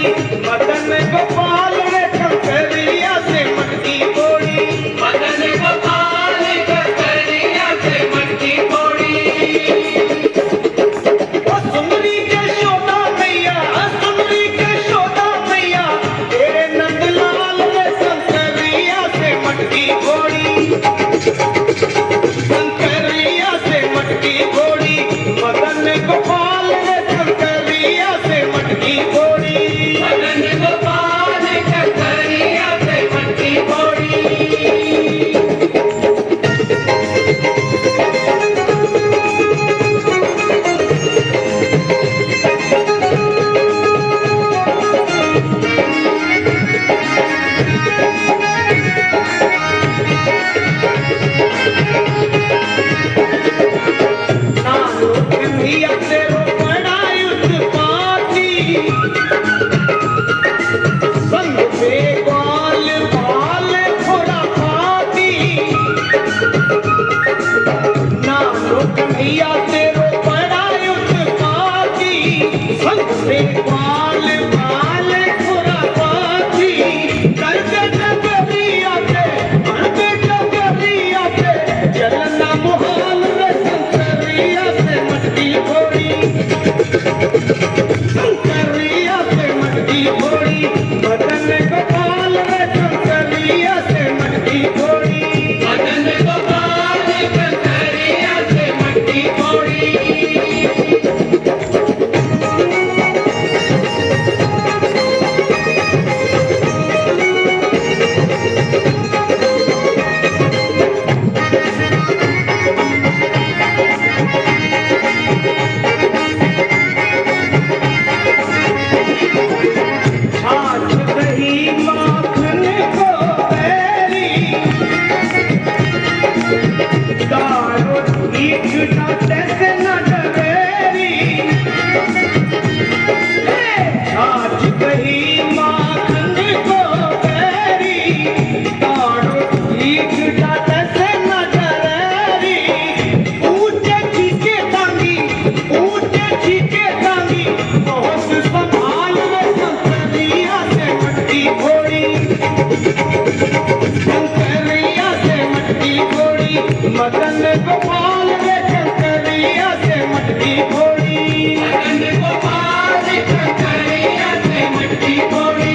मदन गोपाल रे कंकरिया से मटकी फोड़ी, मदन गोपाल कंकरिया से मटकी फोड़ी। ओ सुंदरी के शोदा मैया, सुंदरी के शोदा मैया, तेरे नंदलाल रे कंकरिया से मटकी फोड़ी, कंकरिया से मटकी फोड़ी। मदन गोपाल रे कंकरिया से मटकी फोड़ी, मदन गोपाल कंकरिया से मटकी फोड़ी। नानो कन्हैया तेरो बड़ा उत्पाती, संग पे ग्वाल बाल थोड़ा पाती। नानो कन्हैया तेरो बड़ा उत्पाती, संग पे ग्वाल बाल थोड़ा पाती। करके डगरिया पे, करके डगरिया पे, चलना मुहाल रे कंकरिया से मटकी फोड़ी, कंकरिया से मटकी फोड़ी। मदन गोपाल रे कंकरिया से मटकी फोड़ी, मदन गोपाल कंकरिया से मटकी फोड़ी। छाछ दही माखन को बैरी, दारू घीच डाटे से न डरेरी। छाछ दही माखन को बैरी, दारू घीच डाटे से न डरेरी। ऊंचे चीके तांगी, ऊंचे चीके तांगी, बहुत संभाल रे कंकरिया से मटकी फोड़ी, कंकरिया से मटकी फोड़ी। मदन गोपाल रे कंकरिया से मटकी फोड़ी, मदन गोपाल कंकरिया से मटकी फोड़ी।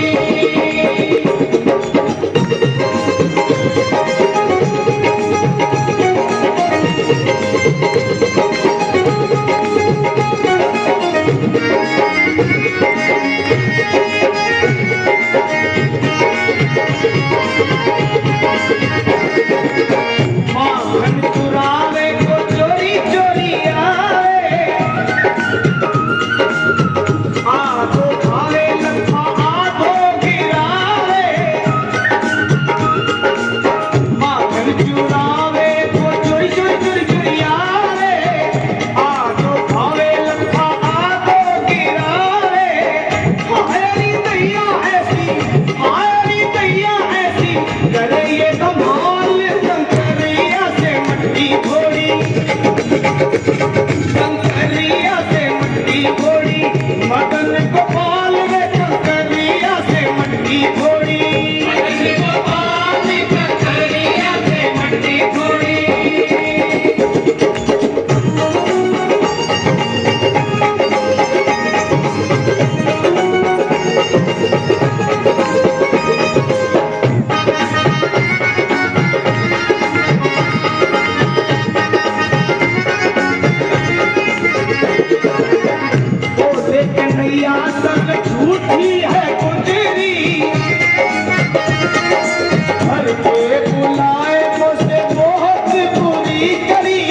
माखन चुरावे को चोरी चोरी आवे, आधो खावे लखा आधो गिरावे। माखन चुरावे को चोरी चोरी चोरी चोरी आवे, आधो खावे लखा आधो गिरावे। हायरी दैया ऐसी, हायरी दैया ऐसी, करे ये धमाल कंकरिया से मटकी फोड़ी, कंकरिया से मटकी फोड़ी। मदन गोपाल रे कंकरिया से मटकी फोड़ी, मदन गोपाल कंकरिया से मटकी फोड़ी। बोले कन्हैया संग झूठी है गुजरी, घर पे बुलाए मुझसे बहुत बुरी करी।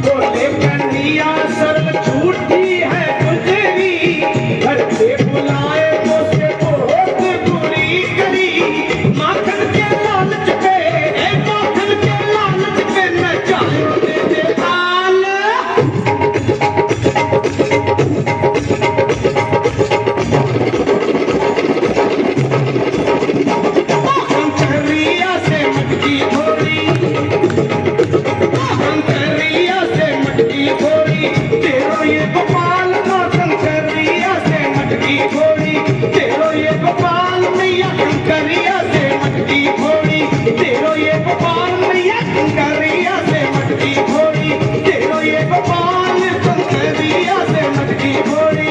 बोले कन्हैया संग झूठी है गुजरी, घर पे बुलाए मुझसे बहुत बुरी करी। माखन के लालच पे, माखन के लालच पे न जाए दे हाल। फोड़ी, तेरो ये गोपाल मैया कंकरिया से मटकी फोड़ी, तेरो ये गोपाल मैया कंकरिया से मटकी फोड़ी, तेरो ये गोपाल कंकरिया से मटकी फोड़ी।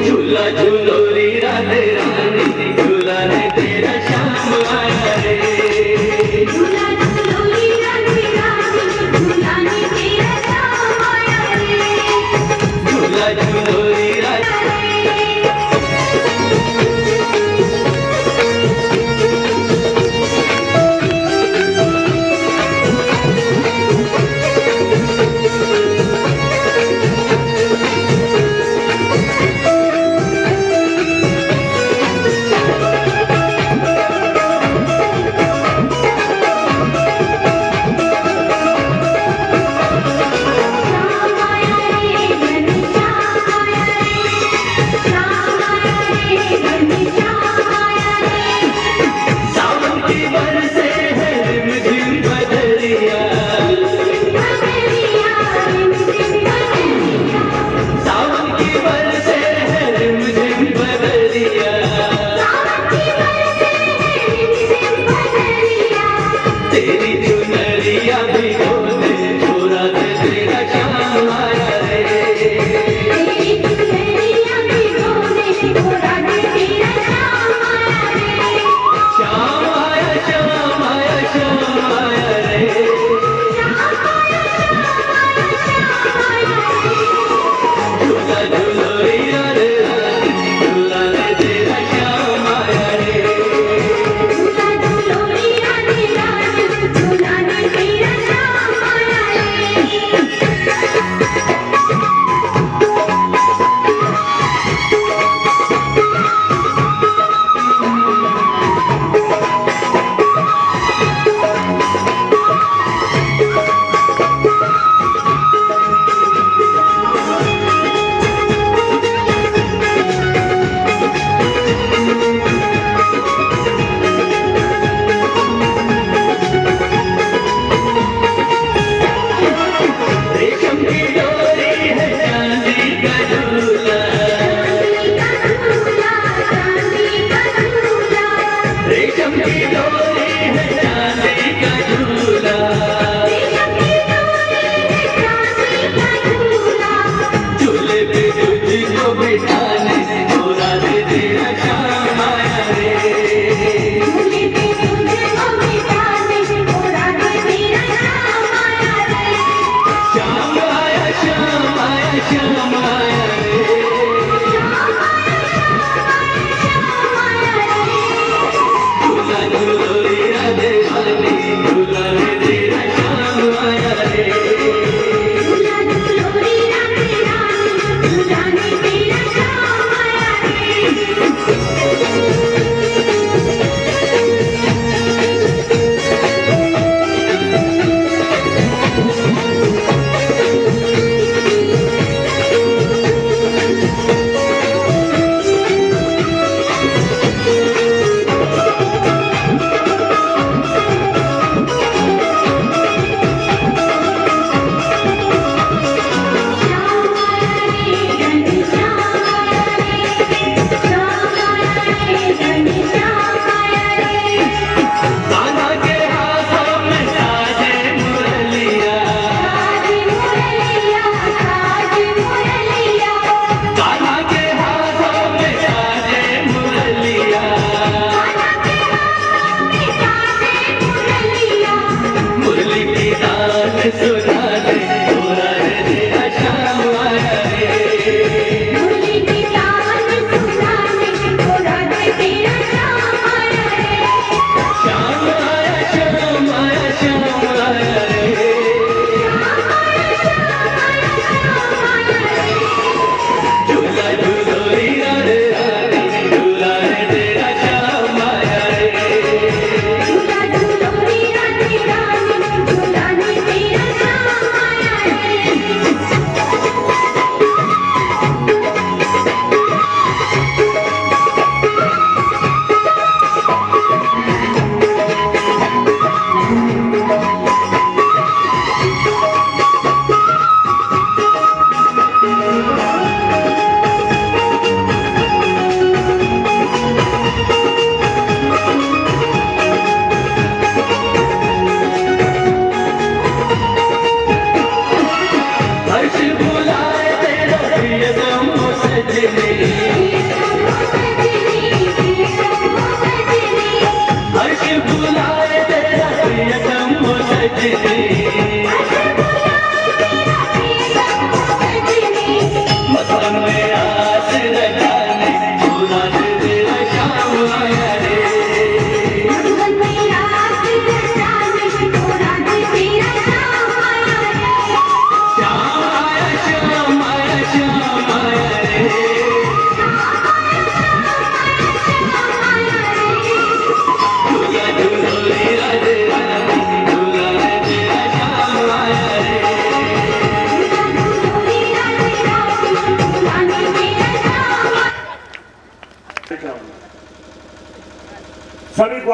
झूला झूलो रे राधे रानी, झूला ने तेरा श्याम आया रे। झूला झूलो रे राधे रानी, झूला ने तेरा श्याम आया रे। झूला झूलो रे राधे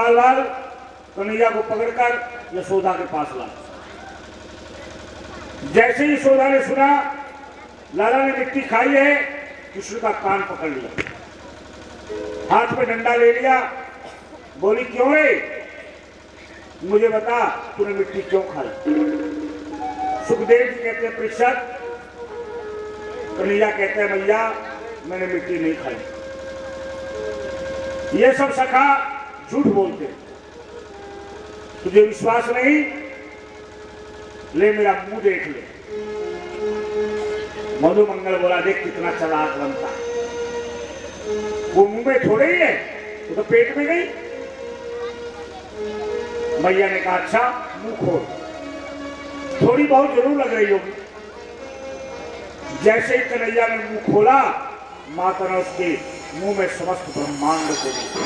ग्वाल वाल कन्हैया को पकड़कर यशोदा के पास लाया। जैसे ही यशोदा ने सुना लाला ने मिट्टी खाई है, कृष्ण का कान पकड़ लिया, हाथ में डंडा ले लिया, बोली क्यों है, मुझे बता तूने मिट्टी क्यों खाई। सुखदेव जी कहते हैं परीक्षित, कन्हैया कहते हैं भैया मैंने मिट्टी नहीं खाई। ये सब सखा झूठ बोलते, तुझे विश्वास नहीं, ले मेरा मुंह देख ले। मधुमंगल बोला देख कितना चालाक बनता, वो मुंह में थोड़े ही है, वो तो पेट में गई। मैया ने कहा अच्छा मुंह खोल, थोड़ी बहुत जरूर लग रही होगी। जैसे ही कन्हैया ने मुंह खोला, माता ने उसके मुंह में समस्त ब्रह्मांड को देखा।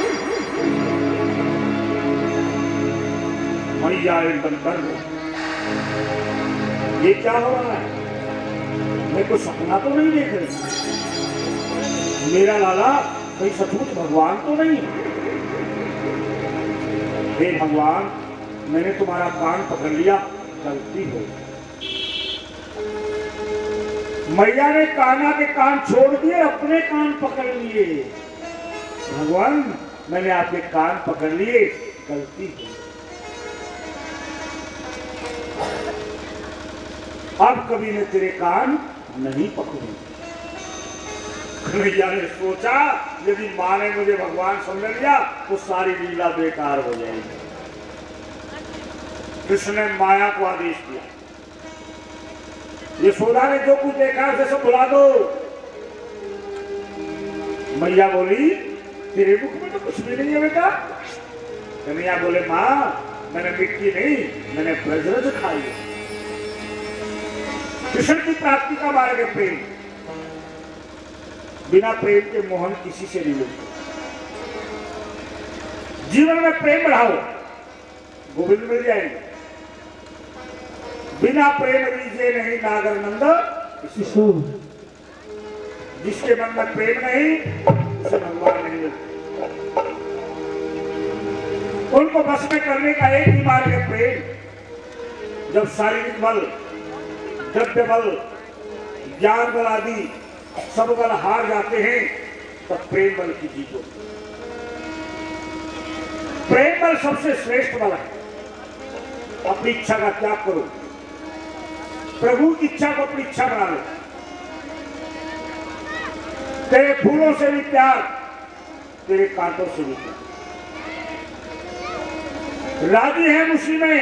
मैया एकदम डर गई, ये क्या हो रहा है, मैं कोई सपना तो नहीं देख रही, मेरा लाला कहीं सचमुच भगवान तो नहीं। हे भगवान मैंने तुम्हारा कान पकड़ लिया, गलती हो। मैया ने कान्हा के कान छोड़ दिए, अपने कान पकड़ लिए। भगवान मैंने आपके कान पकड़ लिए, गलती हो। अब कभी मैं तेरे कान नहीं पकड़ूंगा। कन्हैया ने सोचा यदि मां ने मुझे भगवान समझ लिया तो सारी लीला बेकार हो जाएगी। कृष्ण ने माया को आदेश दिया, यशोदा ने जो कुछ देखा उसे सब बुला दो। मैया बोली तेरे मुख में तो कुछ भी नहीं है बेटा। कन्हैया बोले मां मैंने मिट्टी नहीं, मैंने ब्रजरज खाई। कृष्ण की प्राप्ति का मार्ग है प्रेम, बिना प्रेम के मोहन किसी से नहीं मिलते। जीवन में प्रेम बढ़ाओ, गोविंद मिल जाएंगे। बिना प्रेम लीजिए नहीं नागर नंद किशोर। जिसके मन में प्रेम नहीं उसे भगवान नहीं मिलते। उनको बस में करने का एक ही मार्ग है प्रेम। जब शारीरिक बल, द्रव्य बल, ज्ञान बल आदि सब बल हार जाते हैं तब प्रेम बल की जीत होती है। प्रेम बल सबसे श्रेष्ठ बल है। अपनी इच्छा का त्याग करो, प्रभु की इच्छा को अपनी इच्छा बना लो। तेरे फूलों से भी प्यार, तेरे कांटों से भी प्यार। राजी है उसी में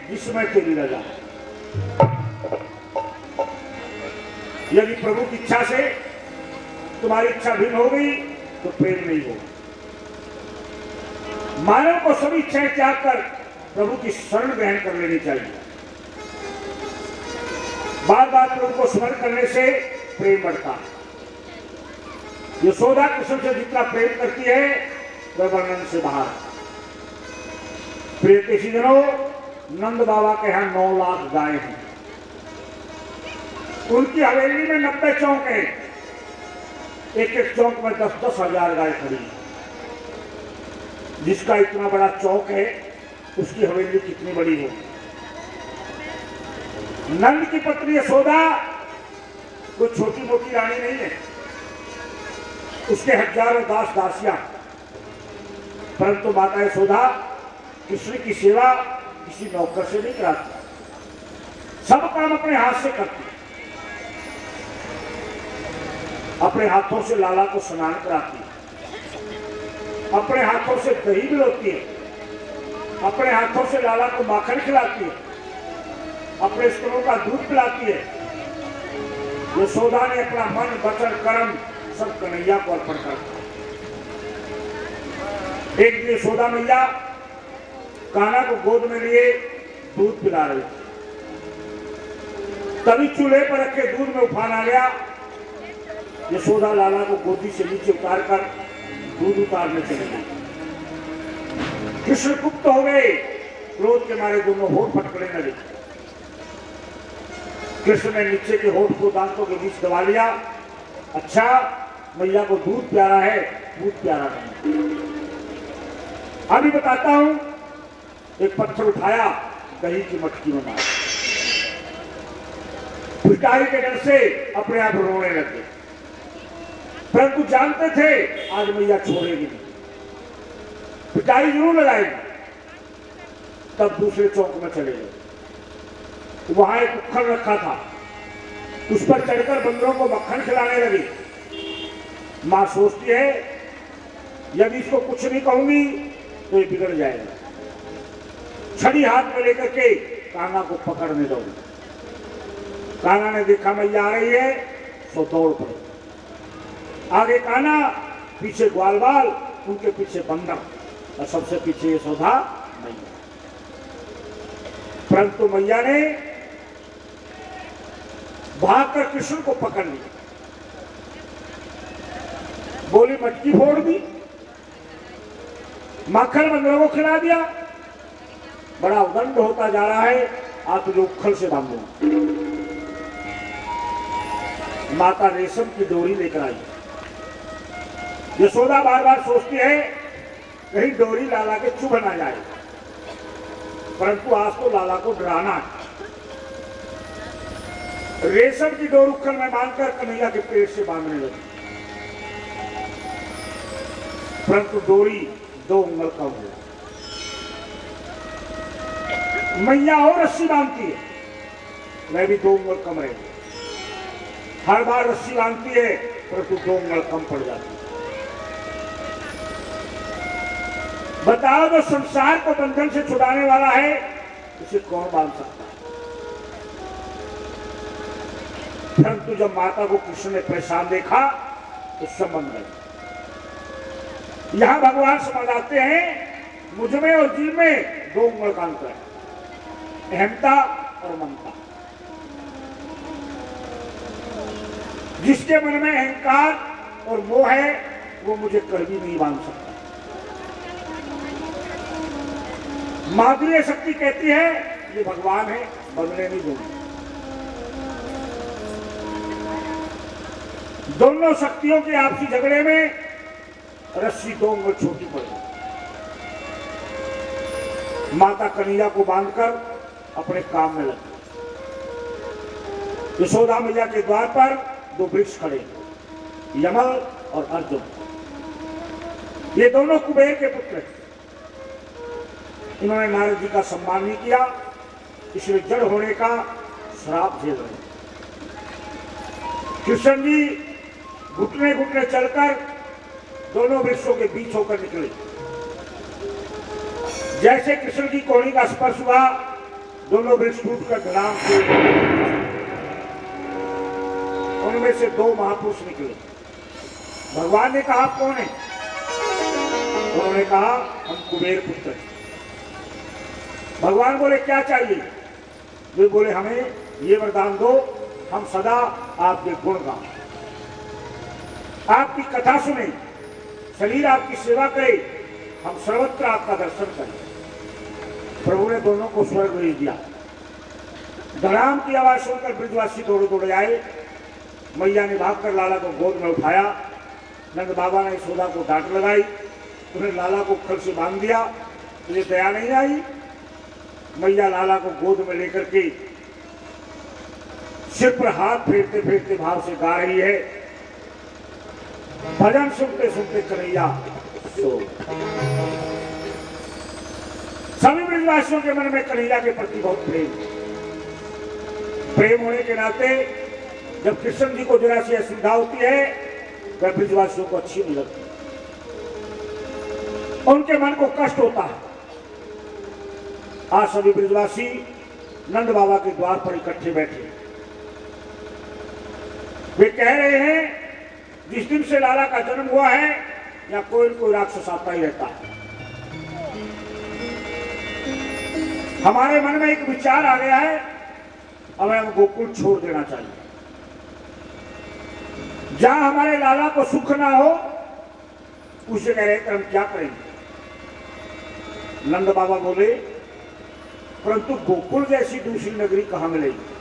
जिसमें तेरी रजा। यदि प्रभु की इच्छा से तुम्हारी इच्छा भिन्न हो गई तो प्रेम नहीं होगा। मानव को सभी इच्छाएं त्याग कर प्रभु की शरण ग्रहण कर लेनी चाहिए। बार बार प्रभु को स्मरण करने से प्रेम बढ़ता है। यशोदा कृष्ण से जितना प्रेम करती है वह वर्णन से बाहर। प्रिय किसीजनों, नंद बाबा के यहां 9 लाख गाय हैं। उनकी हवेली में 90 चौक है। एक एक चौक में 10-10 हजार गाय खड़ी है। जिसका इतना बड़ा चौक है उसकी हवेली कितनी बड़ी होगी। नंद की पत्नी यशोदा कोई छोटी मोटी रानी नहीं है। उसके हजारों दास दासियां, परंतु माता यशोदा कृष्ण की सेवा किसी नौकर से नहीं कराती। सब काम अपने हाथ से करती। अपने हाथों से लाला को स्नान कराती है, अपने हाथों से दही मिलाती है, अपने हाथों से लाला को माखन खिलाती है, अपने स्तनों का दूध पिलाती है। यशोदा ने अपना मन, वचन, कर्म सब कन्हैया को अर्पण कर दिया। एक दिन यशोदा मैया कान्हा को गोद में लिए दूध पिला रही थी। तभी चूल्हे पर रखे दूध में उफान आ गया। यशोदा लाला को गोदी से नीचे उतारकर दूध उतारने चले गई। कृष्ण गुप्त हो गए, क्रोध के मारे दोनों होठ फटकने लगे। कृष्ण ने नीचे के होठ को दांतों के बीच दबा लिया। अच्छा मैया को दूध प्यारा है, दूध प्यारा नहीं। अभी बताता हूं। एक पत्थर उठाया, दही की मटकी में मारा। पिटाई के डर से अपने आप रोने लगे, परंतु जानते थे आज मैया छोड़ेगी नहीं, पिटाई जरूर लगाएगी। तब दूसरे चौक में चले गए। वहां एक उखल रखा था, उस पर चढ़कर बंदरों को मक्खन खिलाने लगी। मां सोचती है यदि इसको कुछ नहीं कहूंगी तो ये बिगड़ जाएगा। छड़ी हाथ में लेकर के कान्हा को पकड़ने दो। कान्हा ने देखा मैया आ रही है, सो दौड़ पड़े। आगे कान्हा, पीछे ग्वालवाल, उनके पीछे बंदर और सबसे पीछे यशोदा मैया। परंतु मैया ने भागकर कृष्ण को पकड़ लिया, बोली मटकी फोड़ दी, माखन बंदरों को खिला दिया। बड़ा उदंड होता जा रहा है, आप जो उखल से बांधो। माता रेशम की डोरी लेकर आई। यशोदा बार बार सोचती है कहीं डोरी लाला के चुभ ना जाए, परंतु आज तो लाला को डराना है। रेशम की डोर उखल में बांधकर कन्हैया के पेट से बांधने लगी, परंतु डोरी 2 उंगल कम हो। मैया और रस्सी बांधती है, वह भी 2 उंगल कम रहेगी। हर बार रस्सी बांधती है, परंतु 2 उंगल कम पड़ जाती है। बताओ जो संसार को बंधन से छुड़ाने वाला है, उसे कौन बांध सकता है? परंतु जब माता को कृष्ण ने परेशान देखा तो संबंध गए। यहां भगवान समझ आते हैं मुझ में और जीव में 2 उंगल का अंतर है, अहमता और ममता। जिसके मन में अहंकार और मोह है वो मुझे कभी नहीं बांध सकता। माधुर्य शक्ति कहती है ये भगवान है, बदलने नहीं दूंगी। दोनों शक्तियों के आपसी झगड़े में रस्सी 2 उंगल छोटी पड़ गई। माता कन्हैया को बांधकर अपने काम में लगी। यशोदा मैया के द्वार पर 2 वृक्ष खड़े, यमल और अर्जुन। ये दोनों कुबेर के पुत्र हैं। इन्होंने नारद जी का सम्मान नहीं किया, इसलिए जड़ होने का श्राप झेल रहे। कृष्ण जी घुटने घुटने चलकर दोनों वृक्षों के बीच होकर निकले। जैसे कृष्ण की कोहनी का स्पर्श हुआ, दोनों वृक्ष टूटकर धड़ाम से, उनमें से 2 महापुरुष निकले। भगवान ने कहा आप कौन है? उन्होंने कहा हम कुबेर पुत्र हैं। भगवान बोले क्या चाहिए? वे बोले हमें ये वरदान दो, हम सदा आपके गुण गाएं, आपकी कथा सुने, शरीर आपकी सेवा करे, हम सर्वत्र आपका दर्शन करें। प्रभु ने दोनों को स्वर्ग भेज दिया। धड़ाम की आवाज सुनकर ब्रजवासी दौड़े दौड़े आए। मैया ने भागकर लाला को गोद में उठाया। नंद बाबा ने यशोदा को डांट लगाई, उन्हें लाला को खल से बांध दिया। तुझे दया नहीं आई? मैया लाला को गोद में लेकर के सिर पर हाथ फेरते फेरते भाव से गा रही है, भजन सुनते सुनते कन्हैया सो। सभी ब्रजवासियों के मन में कन्हैया के प्रति बहुत प्रेम होने के नाते जब कृष्ण जी को जरा सी असुविधा होती है वह ब्रजवासियों को अच्छी नहीं लगती, उनके मन को कष्ट होता है। आज सभी ब्रजवासी नंद बाबा के द्वार पर इकट्ठे बैठे, वे कह रहे हैं जिस दिन से लाला का जन्म हुआ है या कोई न कोई राक्षस आता ही रहता है। हमारे मन में एक विचार आ गया है, हमें हम गोकुल छोड़ देना चाहिए। जहां हमारे लाला को सुख ना हो उसे कह रहे हम क्या करेंगे? नंद बाबा बोले परंतु गोकुल जैसी दूसरी नगरी कहां मिलेगी?